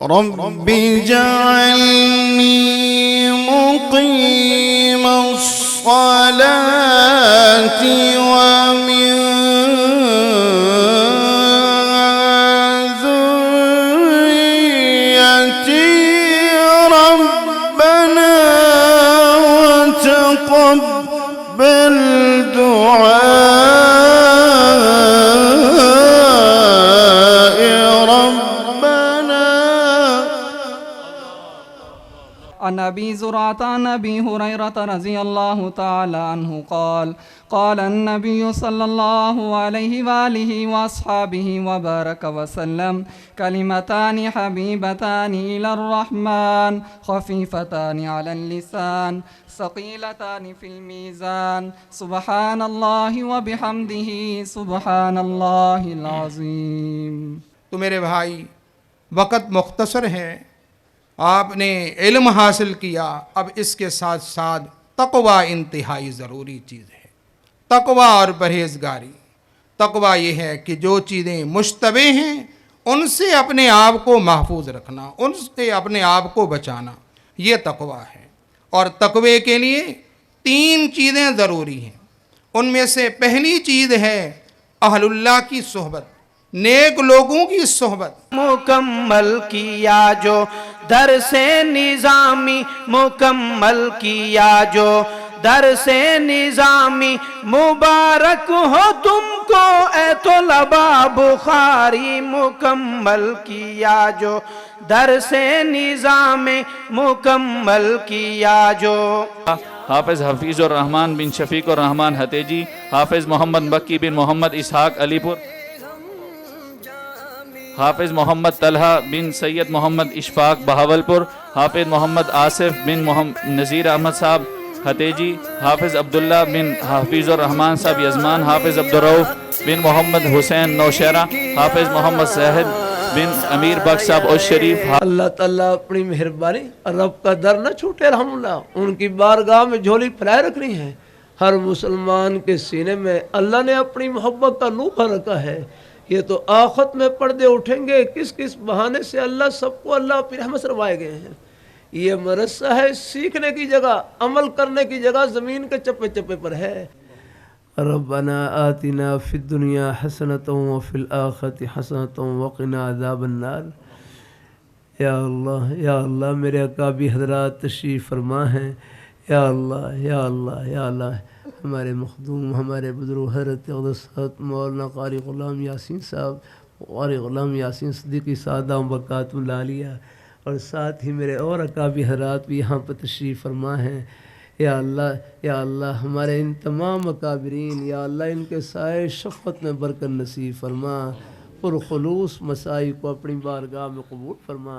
رب اجعلني مقيم الصلاة ومن ذريتي ربنا وتقبل دعائي ربنا. عن أبي زرعة عن أبي هريرة رضي الله تعالى عنه قال قال النبي صلى الله عليه وآله وأصحابه وبارك وسلم كلمتان حبيبتان إلى الرحمن خفيفتان على اللسان ثقيلتان في الميزان سبحان الله وبحمده سبحان الله العظيم. تو میرے بھائی وقت مختصر ہے، آپ نے علم حاصل کیا، اب اس کے ساتھ ساتھ تقوی انتہائی ضروری چیز ہے. تقوی اور پرہیزگاری. تقوی یہ ہے کہ جو چیزیں مشتبہ ہیں ان سے اپنے آپ کو محفوظ رکھنا، ان سے اپنے آپ کو بچانا، یہ تقوی ہے. اور تقوی کے لیے 3 چیزیں ضروری ہیں. ان میں سے پہلی چیز ہے اہل اللہ کی صحبت، نیک لوگوں کی صحبت. مکمل کیا جو درس نظامی، مکمل کیا جو درس نظامی، مبارک ہو تم کو اے طلباء بخاری. مکمل کیا جو درس نظام، مکمل کیا جو. حافظ حفیظ الرحمن بن شفیق الرحمن حتیجی، حافظ محمد مکی بن محمد اسحاق علی پور، حافظ محمد طلحہ بن سید محمد اشفاق بہاولپور، حافظ محمد آصف بن نذیر احمد صاحب حتیجی، حافظ عبداللہ بن حفیظ الرحمن صاحب یزمان، حافظ عبدالرؤف بن محمد حسین نوشہرہ، حافظ محمد سہل بن امیر بخش صاحب الشریف. اللہ تعالیٰ اپنی مہربانی رب کا در نہ چھوٹے رحم اللہ. ان کی بارگاہ میں جھولی پھیلائے رکھنی ہے. ہر مسلمان کے سینے میں اللہ نے اپنی محبت کا نور بھر رکھا ہے. یہ تو آخرت میں پردے اٹھیں گے کس کس بہانے سے اللہ سب کو اللہ اپنی رحمت سے روائے گئے ہیں. یہ مدرسہ ہے سیکھنے کی جگہ، عمل کرنے کی جگہ زمین کے چپے چپے پر ہے. ربنا آتنا فی الدنیا حسنۃ وفی الآخرۃ حسنۃ وقنا عذاب النار. یا اللہ میرے اکابی حضرات تشریف فرما ہیں. یا اللہ یا اللہ یا اللہ ہمارے مخدوم، ہمارے بزرگ حضرت اقدس مولانا قاری غلام یاسین صاحب، قاری غلام یاسین صدیقی سادہ برکاتہ العالیہ، اور ساتھ ہی میرے اور اکابی حضرات بھی یہاں پر تشریف فرما ہیں. یا اللہ ہمارے ان تمام اکابرین، یا اللہ ان کے سائے شفقت میں برکت نصیب فرما، پرخلوص مسائی کو اپنی بارگاہ میں قبول فرما.